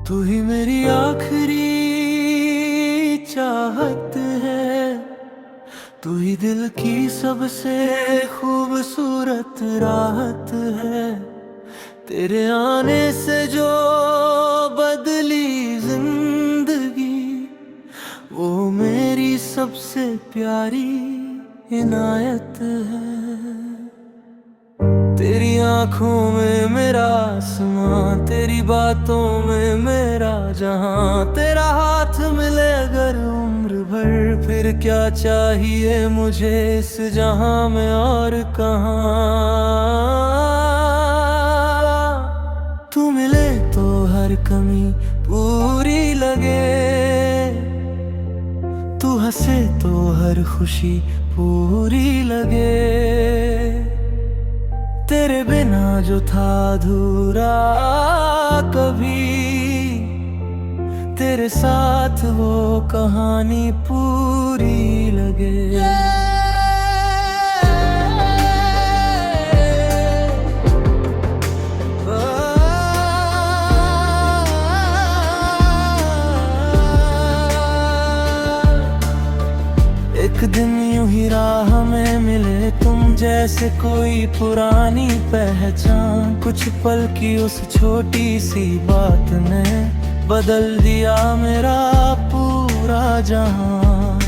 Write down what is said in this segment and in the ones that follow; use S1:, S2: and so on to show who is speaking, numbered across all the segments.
S1: तू ही मेरी आखिरी चाहत है, तू ही दिल की सबसे खूबसूरत राहत है। तेरे आने से जो बदली जिंदगी, वो मेरी सबसे प्यारी इनायत है। तेरी आंखों में मेरा आसमां, तेरी बातों में मेरा जहां। तेरा हाथ मिले अगर उम्र भर, फिर क्या चाहिए मुझे इस जहां में और कहां। तू मिले तो हर कमी पूरी लगे, तू हंसे तो हर खुशी पूरी लगे। तेरे बिना जो था अधूरा कभी, तेरे साथ वो कहानी पूरी लगे। एक दिन यूं ही राह में मिले तुम, जैसे कोई पुरानी पहचान। कुछ पल की उस छोटी सी बात ने बदल दिया मेरा पूरा जहां।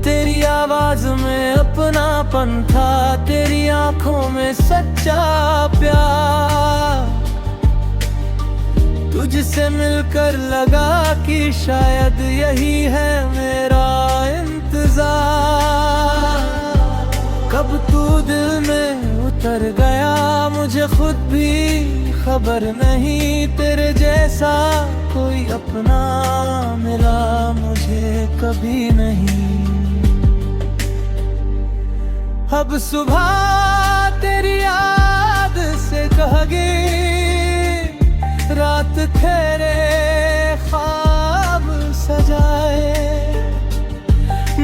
S1: तेरी आवाज में अपनापन था, तेरी आंखों में सच्चा प्यार। तुझसे मिलकर लगा कि शायद यही है मेरा इंतजार। कब तू दिल में उतर गया मुझे खुद भी खबर नहीं। तेरे जैसा कोई अपना मिला मुझे कभी नहीं। अब सुबह तेरी याद से जागी, रात तेरे ख्वाब सजाए।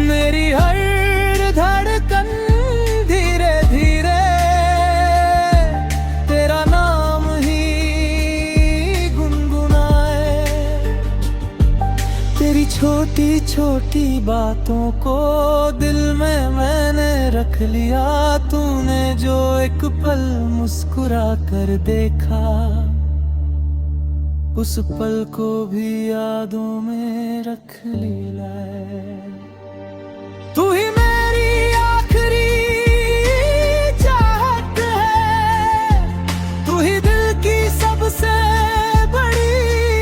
S1: मेरी हर धड़कन धीरे धीरे तेरा नाम ही गुनगुनाए। तेरी छोटी छोटी बातों को दिल में मैंने रख लिया। तूने जो एक पल मुस्कुरा कर देखा, उस पल को भी यादों में रख लिया। तू ही मेरी आखिरी चाहत है, तू ही दिल की सबसे बड़ी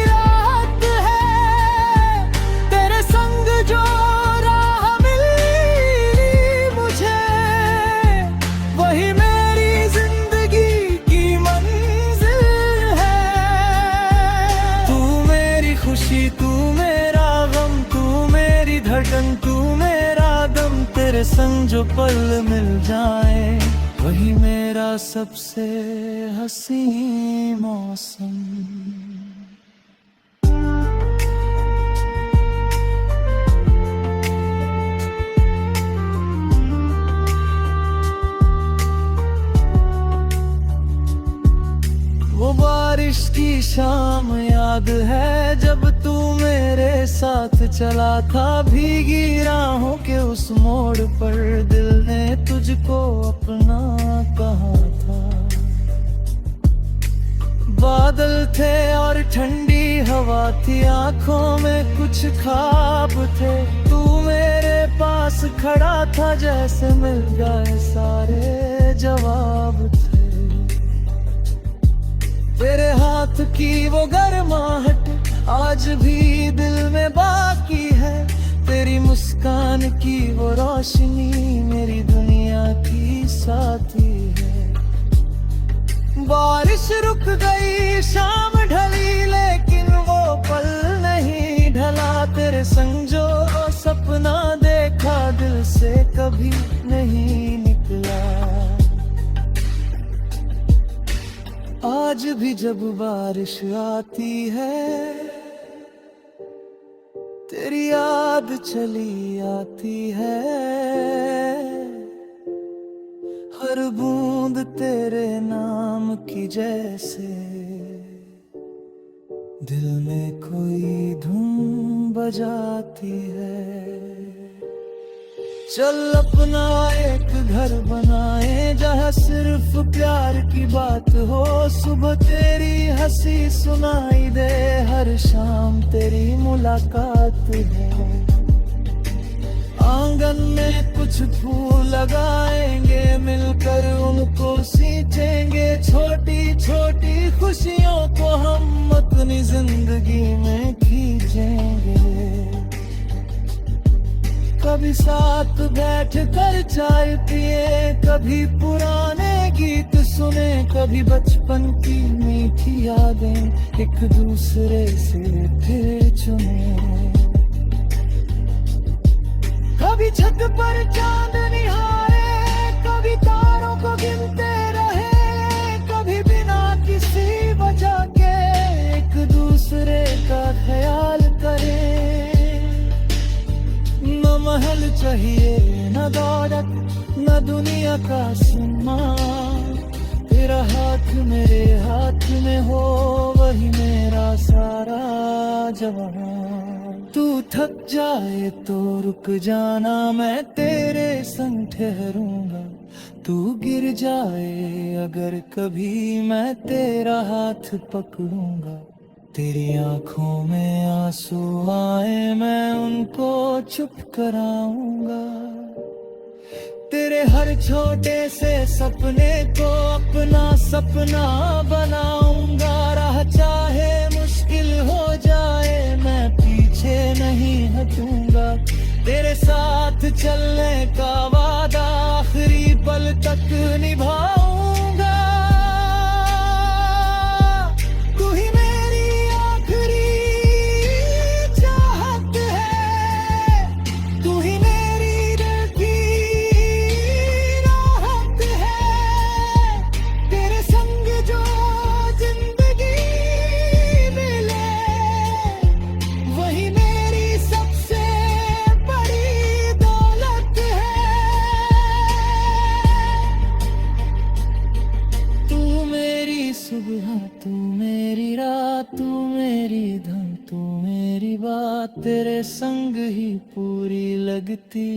S1: राहत है। तेरे संग जो राह मिली मुझे, वही मेरी जिंदगी की मंजिल है। तू मेरी खुशी, तू मेरा गम, तू मेरी धड़कन, तू मेरा दम। तेरे संग जो पल मिल जाए, वही मेरा सबसे हसी मौसम। वो बारिश की शाम याद है, जब तू मेरे साथ चला था। भीगी राहों के उस मोड़ पर दिल ने तुझको अपना कहा था। बादल थे और ठंडी हवा थी, आंखों में कुछ ख्वाब थे। तू मेरे पास खड़ा था, जैसे मिल गए सारे जवाब थे। तेरे हाथ की वो गर्माहट आज भी दिल में बाकी है। तेरी मुस्कान की वो रोशनी मेरी दुनिया की साथी है। बारिश रुक गई, शाम ढली, लेकिन वो पल नहीं ढला। तेरे संग जो सपना देखा, दिल से कभी नहीं निकला। आज भी जब बारिश आती है, तेरी याद चली आती है। हर बूंद तेरे नाम की जैसे दिल में कोई धुन बजाती है। चल अपना एक घर बनाए जहाँ सिर्फ प्यार की बात हो। सुबह तेरी हंसी सुनाई दे, हर शाम तेरी मुलाकात है। आंगन में कुछ फूल लगाएंगे, मिलकर उनको सींचेंगे। छोटी छोटी खुशियों को हम अपनी जिंदगी में खींचेंगे। कभी साथ बैठ कर चाय पिए, कभी पुराने गीत सुने, कभी बचपन की मीठी यादें एक दूसरे से फिर चुने। कभी छत पर चांद निहारे, कभी तारों को गिनते रहे, कभी बिना किसी वजह के एक दूसरे का ख्याल करें। न महल चाहिए न दौलत, न दुनिया का सम्मान। तेरा हाथ मेरे हाथ में हो, वही मेरा सारा जवान। तू थक जाए तो रुक जाना, मैं तेरे संग ठहरूंगा। तू गिर जाए अगर कभी, मैं तेरा हाथ पकड़ूंगा। तेरी आंखों में आंसू आए, मैं उनको चुप कराऊंगा। तेरे हर छोटे से सपने को अपना सपना बनाऊंगा। राह चाहे मुश्किल हो जाए, मैं पीछे नहीं हटूंगा। तेरे साथ चलने का वादा आखिरी पल तक निभाऊंगा। तू ही मेरी आखिरी चाहत है, तू ही मेरी दिल की राहत है। तेरे संग जो जिंदगी मिले, वही मेरी सबसे बड़ी दौलत है। तू मेरी सुबह, तू मेरी रात, तू मेरी धन, तू मेरी बात। तेरे संग ही पूरी लगती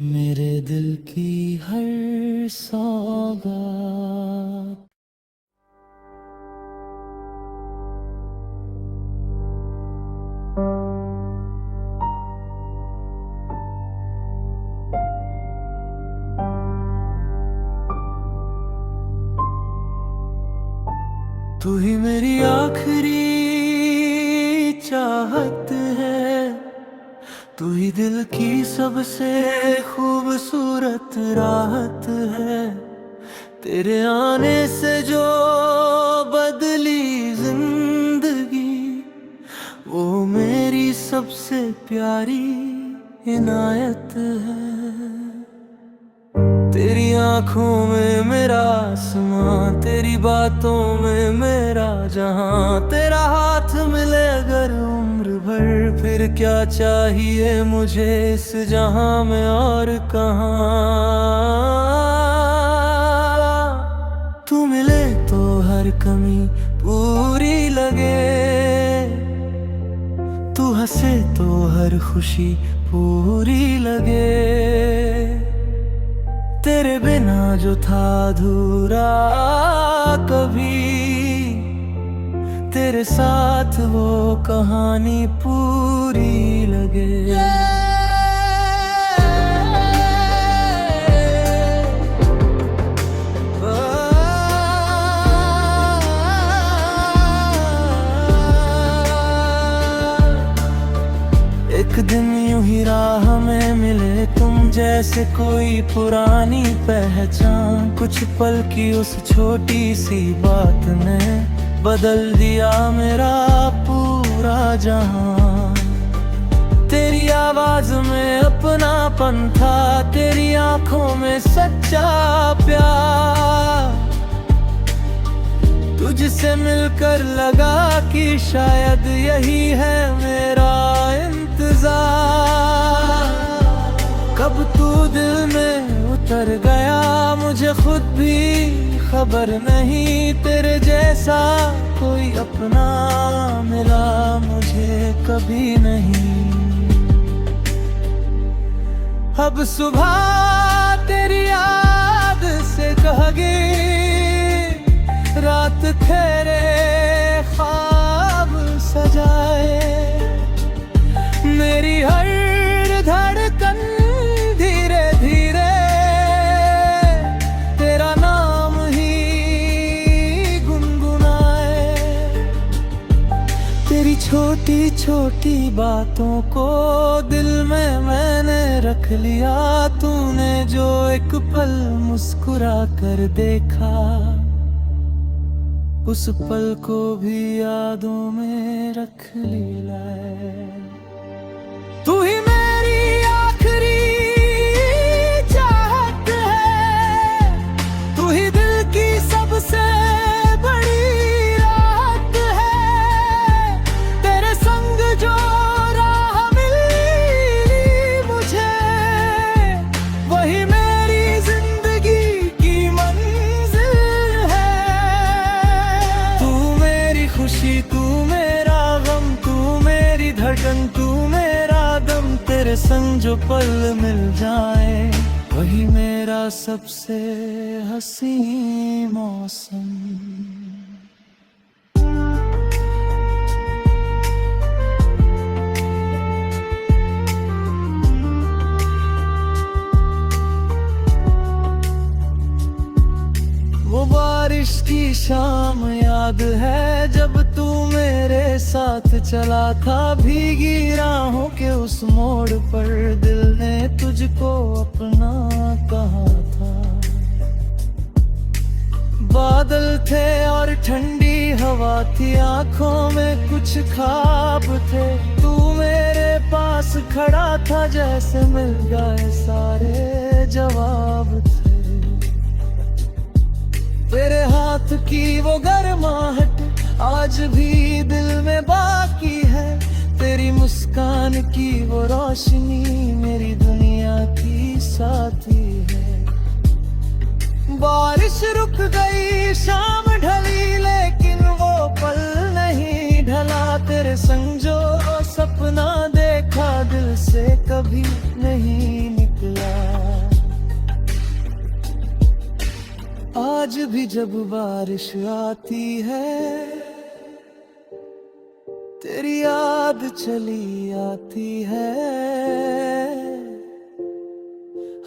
S1: मेरे दिल की हर सौगात। तू ही मेरी आखिरी चाहत है, तू ही दिल की सबसे खूबसूरत राहत है। तेरे आने से जो बदली जिंदगी, वो मेरी सबसे प्यारी इनायत है। तेरी आंखों में मेरा आसमां, तेरी बातों में मेरा जहां। तेरा हाथ मिले अगर उम्र भर, फिर क्या चाहिए मुझे इस जहां में और कहां। तू मिले तो हर कमी पूरी लगे, तू हंसे तो हर खुशी पूरी लगे। तेरे बिना जो था अधूरा कभी, तेरे साथ वो कहानी पूरी लगे। एक दिन यूं ही राह में मिले तुम, जैसे कोई पुरानी पहचान। कुछ पल की उस छोटी सी बात ने बदल दिया मेरा पूरा जहां। तेरी आवाज में अपनापन था, तेरी आंखों में सच्चा प्यार। तुझसे मिलकर लगा कि शायद यही है मेरा इंतजार। कब तू दिल में कर गया, मुझे खुद भी खबर नहीं तेरे जैसा कोई अपना मिला मुझे कभी नहीं। अब सुबह तेरी याद से कहोगे, रात तेरे ख्वाब सजाए, मेरी हर धड़कन धीरे धीरे तेरा नाम ही गुनगुनाए। तेरी छोटी छोटी बातों को दिल में मैंने रख लिया, तूने जो एक पल मुस्कुरा कर देखा, उस पल को भी यादों में रख लिया। तू ही मेरी आखिरी चाहत है, तू ही दिल की सबसे बड़ी राहत है, तेरे संग जो राह मिली मुझे, वही मेरी जिंदगी की मंजिल है। तू मेरी खुशी, तू मेरा गम, तू मेरी धड़कन, तू मेरा दम, तेरे संग जो पल मिल जाए, वही मेरा सबसे हसी मौसम। वो बारिश की शाम याद है, जब तू मेरे साथ चला था, भीगी राहों के उस मोड़ पर दिल ने तुझको अपना कहा था। बादल थे और ठंडी हवा थी, आंखों में कुछ ख्वाब थे, तू मेरे पास खड़ा था, जैसे मिल गए सारे जवाब थे। तेरे हाथ की वो गर्माहट आज भी दिल में बाकी है, तेरी मुस्कान की वो रोशनी मेरी दुनिया की साथी है। बारिश रुक गई, शाम ढली, लेकिन वो पल नहीं ढला, तेरे संग जो सपना देखा दिल से कभी नहीं निकला। आज भी जब बारिश आती है, तेरी याद चली आती है,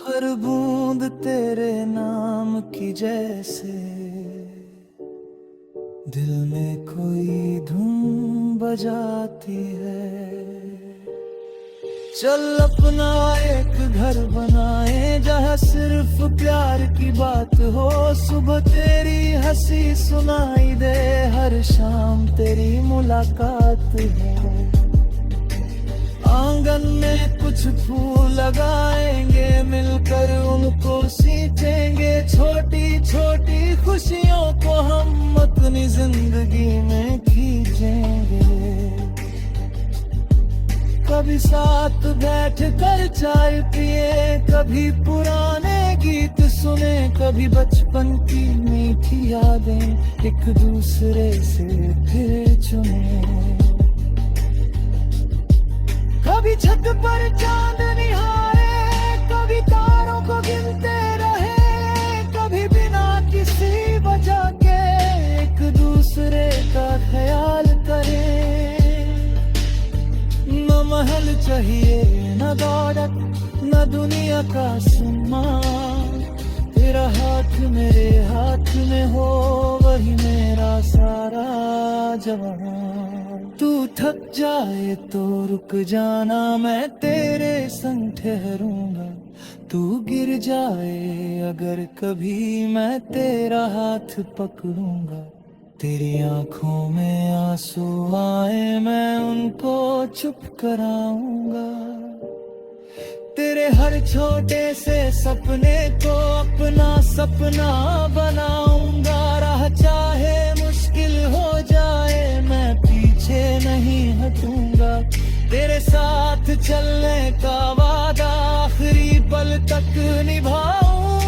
S1: हर बूंद तेरे नाम की जैसे दिल में कोई धुन बजाती है। चल अपना एक घर बनाए, जहाँ सिर्फ प्यार की बात हो, सुबह तेरी हंसी सुनाई दे, हर शाम तेरी मुलाकात हो। आंगन में कुछ फूल लगाएंगे, मिलकर उनको सींचेंगे, छोटी छोटी खुशियों को हम अपनी जिंदगी में खींचेंगे। कभी साथ बैठ कर चाय पिए, कभी पुराने गीत सुने, कभी बचपन की मीठी यादें एक दूसरे से फिर चुने। कभी छत पर चांद निहारे, कभी तारों को गिनते रहे, कभी बिना किसी वजह के एक दूसरे का ख्याल करें। न महल चाहिए, न दौलत, न दुनिया का सम्मान, तेरा हाथ मेरे हाथ में हो, वही मेरा सारा जवान। तू थक जाए तो रुक जाना, मैं तेरे संग ठहरूंगा, तू गिर जाए अगर कभी, मैं तेरा हाथ पकड़ूंगा। तेरी आंखों में आंसू आए, मैं उनको चुप कराऊंगा। तेरे हर छोटे से सपने को अपना सपना बनाऊंगा। राह चाहे मुश्किल हो जाए, मैं पीछे नहीं हटूंगा। तेरे साथ चलने का वादा आखिरी पल तक निभाऊंगा।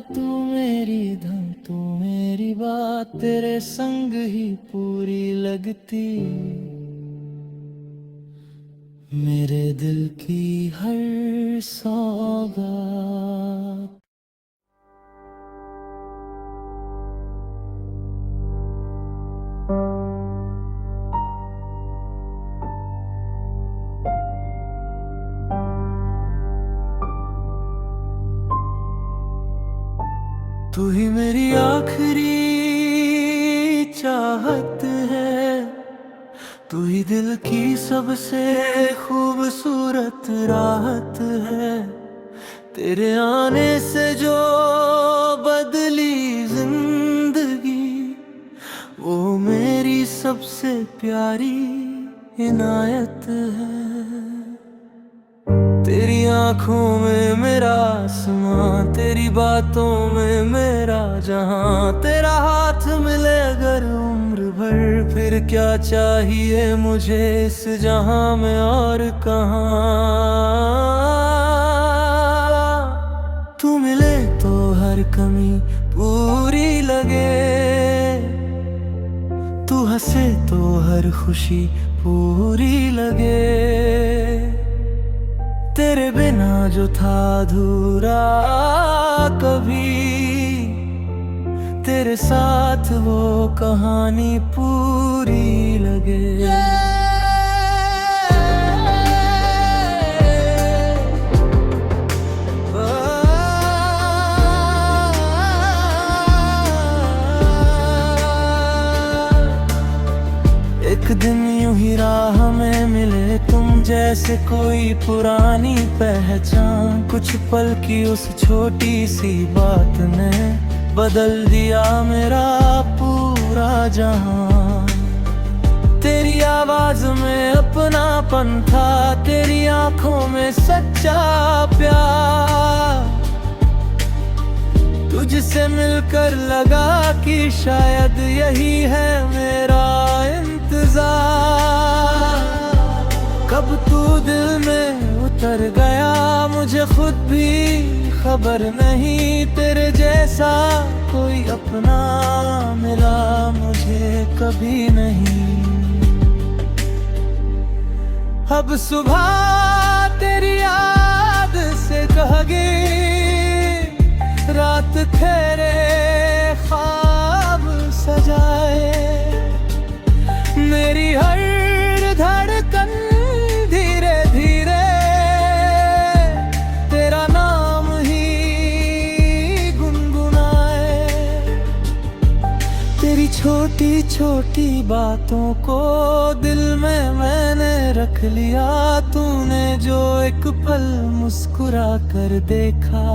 S1: तू मेरी धन तू मेरी बात, तेरे संग ही पूरी लगती, मेरे दिल की हर सौगात। तू ही मेरी आखिरी चाहत है, तू ही दिल की सबसे खूबसूरत राहत है। तेरे आने से जो बदली जिंदगी, वो मेरी सबसे प्यारी इनायत है। तेरी आंखों में मेरा आसमां, तेरी बातों में मेरा जहां, तेरा हाथ मिले अगर उम्र भर, फिर क्या चाहिए मुझे इस जहां में और कहां। तू मिले तो हर कमी पूरी लगे, तू हंसे तो हर खुशी पूरी लगे। तेरे बिना जो था अधूरा कभी, तेरे साथ वो कहानी पूरी लगे। एक दिन यूं ही राह में मिले तुम, जैसे कोई पुरानी पहचान। कुछ पल की उस छोटी सी बात ने बदल दिया मेरा पूरा जहां। तेरी आवाज में अपनापन था, तेरी आंखों में सच्चा प्यार। तुझसे मिलकर लगा कि शायद यही है मेरा इंतजार। कब तू दिल में उतर गया मुझे खुद भी खबर नहीं, तेरे जैसा कोई अपना मिला मुझे कभी नहीं। अब सुबह तेरी याद से कहोगे, रात तेरे ख्वाब सजाए। मेरी हर धड़कन धीरे धीरे तेरा नाम ही गुनगुनाए। तेरी छोटी छोटी बातों को दिल में मैंने रख लिया। तूने जो एक पल मुस्कुरा कर देखा,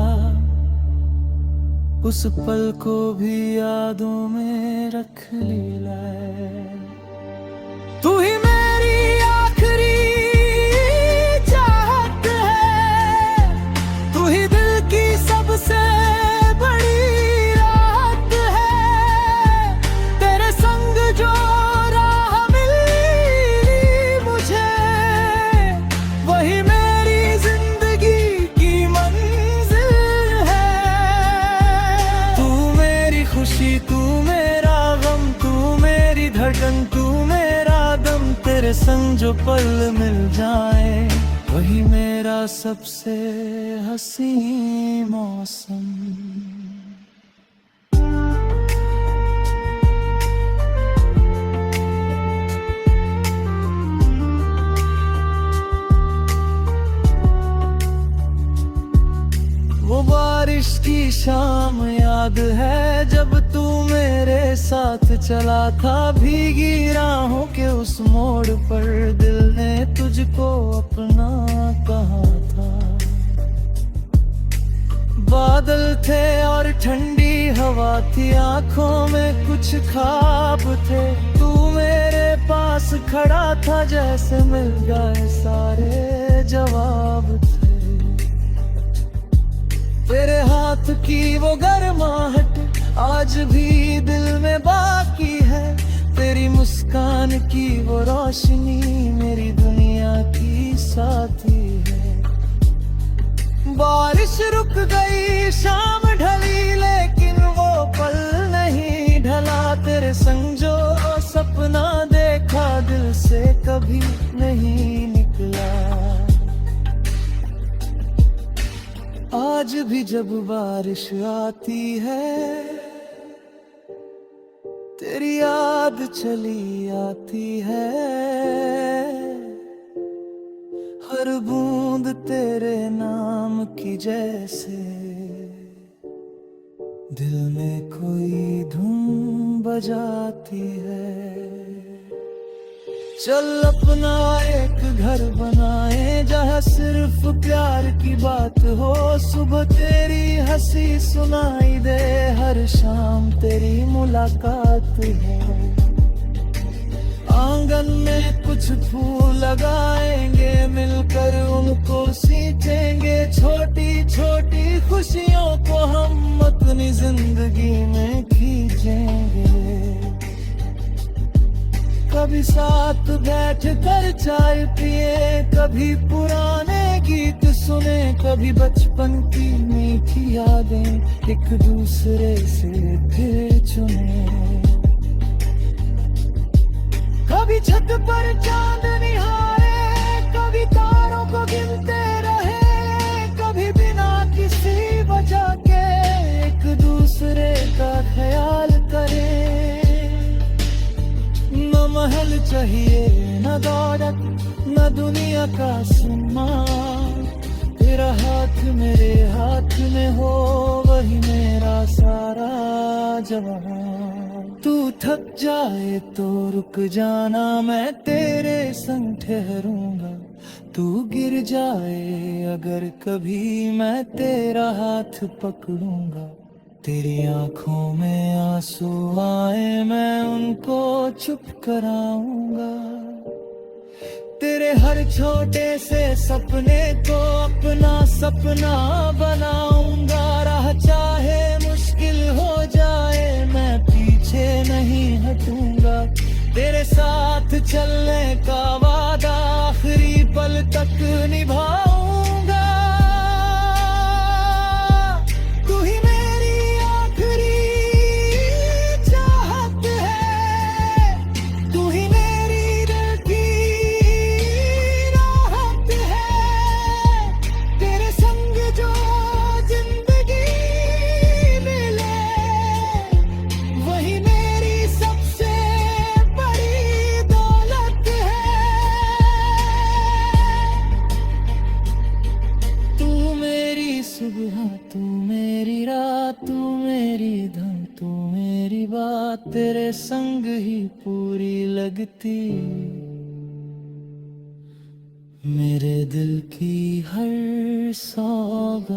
S1: उस पल को भी यादों में रख लिया। तू ही मेरी आखिरी चाहत है, तू ही दिल की सबसे बड़ी राहत है। तेरे संग जो राह मिली मुझे, वही मेरी जिंदगी की मंजिल है। तू मेरी खुशी तू मेरा गम, तू मेरी धड़कन तू मेरा दम। तेरे संग जो पल मिल जाए, वही मेरा सबसे हंसी मौसम। वो बारिश की शाम याद है, जब तू मेरे साथ चला था भीगी राहों के उस मोड़ पर। दिल ने तुझको अपना कहा था। बादल थे और ठंडी हवा थी, आंखों में कुछ ख्वाब थे। तू मेरे पास खड़ा था, जैसे मिल गए सारे जवाब थे। तेरे हाथ की वो गर्माहट आज भी दिल में बाकी है। तेरी मुस्कान की वो रोशनी मेरी दुनिया की साथी है। बारिश रुक गई, शाम ढली, कभी नहीं निकला। आज भी जब बारिश आती है तेरी याद चली आती है। हर बूंद तेरे नाम की जैसे दिल में कोई धुन बजाती है। चल अपना एक घर बनाए जहाँ सिर्फ प्यार की बात हो। सुबह तेरी हंसी सुनाई दे, हर शाम तेरी मुलाकात हो। आंगन में कुछ फूल लगाएंगे, मिलकर उनको सींचेंगे। छोटी छोटी खुशियों को हम अपनी जिंदगी में खींचेंगे। कभी साथ बैठ कर चाय पिए, कभी पुराने गीत सुने, कभी बचपन की मीठी यादें एक दूसरे से फिर चुने। कभी छत पर चांद निहारे, कभी तारों को गिनते रहे, कभी बिना किसी वजह के एक दूसरे का ख्याल करें। न महल चाहिए न दौलत, न दुनिया का सम्मान। तेरा हाथ मेरे हाथ में हो, वही मेरा सारा जवान। तू थक जाए तो रुक जाना, मैं तेरे संग ठहरूंगा। तू गिर जाए अगर कभी, मैं तेरा हाथ पकड़ूंगा। तेरी आंखों में आंसू आए, मैं उनको चुप कराऊंगा। तेरे हर छोटे से सपने को अपना सपना बनाऊंगा। राह चाहे मुश्किल हो जाए, मैं पीछे नहीं हटूंगा। तेरे साथ चलने का वादा आखिरी पल तक निभाऊंगा। तू ही मेरी आखिरी चाहत है, तू ही मेरी दिल की राहत है। तेरे संग जो जिंदगी मिले, वही मेरी सबसे बड़ी दौलत है। तू मेरी सुबह, तू मेरी रात, तू मेरी धन, तू मेरी बात। तेरे संग ही पूरी लगती मेरे दिल की हर सौगात।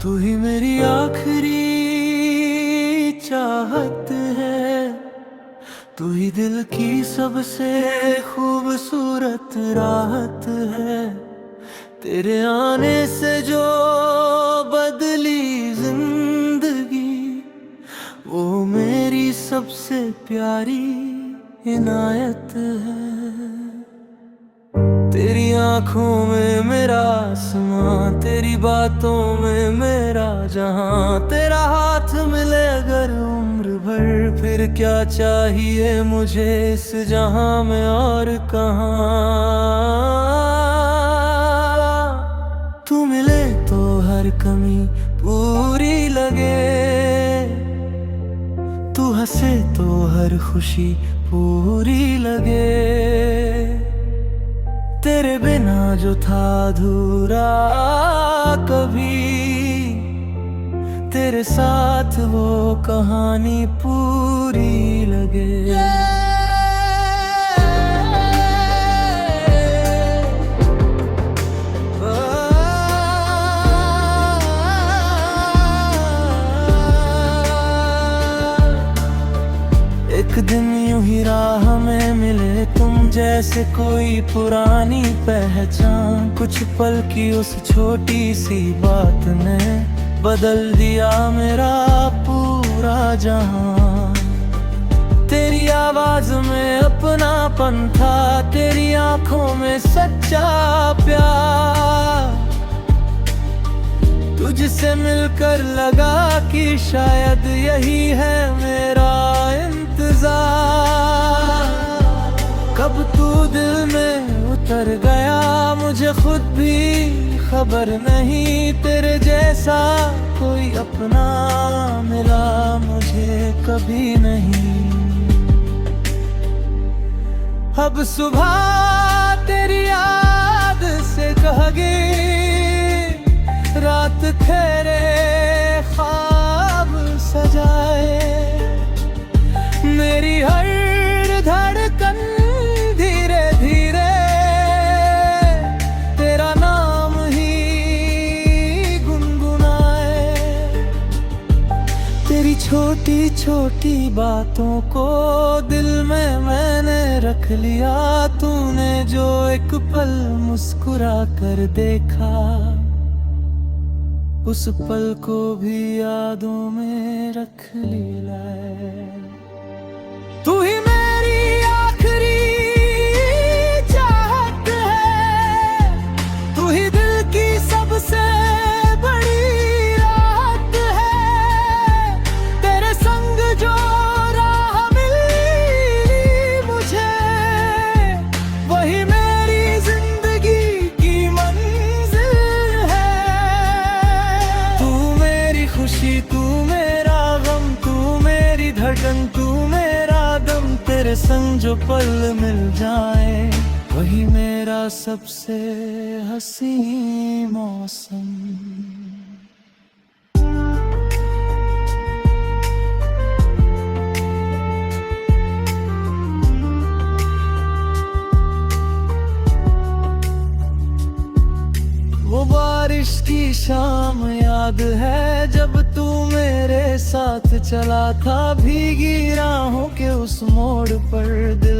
S1: तू ही मेरी आखिरी चाहत है, तू ही दिल की सबसे खूबसूरत राहत है। तेरे आने से जो बदली जिंदगी, वो मेरी सबसे प्यारी इनायत है। तेरी आंखों में मेरा आसमां, तेरी बातों में मेरा जहां। तेरा हाथ मिले अगर उम्र भर, फिर क्या चाहिए मुझे इस जहां में और कहां। तू मिले तो हर कमी पूरी लगे, तू हंसे तो हर खुशी पूरी लगे। तेरे बिना जो था अधूरा कभी, तेरे साथ वो कहानी पूरी लगे। एक दिन यूं ही राह में मिले तुम, जैसे कोई पुरानी पहचान। कुछ पल की उस छोटी सी बात ने बदल दिया मेरा पूरा जहां। तेरी आवाज में अपनापन था, तेरी आंखों में सच्चा प्यार। तुझसे मिलकर लगा कि शायद यही है मेरा इंतजार। कब तू दिल में उतर गया मुझे खुद भी खबर नहीं, तेरे जैसा कोई अपना मिला मुझे कभी नहीं। अब सुबह तेरी याद से कहोगे, रात तेरे ख्वाब सजाए। मेरी हर धड़कन धीरे धीरे तेरा नाम ही गुनगुनाए। तेरी छोटी छोटी बातों को दिल में मैंने रख लिया। तूने जो एक पल मुस्कुरा कर देखा, उस पल को भी यादों में रख लिया। तू ही मेरी आखिरी चाहत है, तू ही दिल की सबसे बड़ी राहत है। तेरे संग जो राह मिली मुझे, वही मेरी जिंदगी की मंजिल है। तू मेरी खुशी, तू मेरा गम, तू मेरी धड़कन, तू मेरा दम। तेरे संग जो पल मिल जाए, वही मेरा सबसे हंसी मौसम। वो बारिश की शाम याद है, जब तू मेरे साथ चला था भीगी राहों के उस मोड़ पर। दिल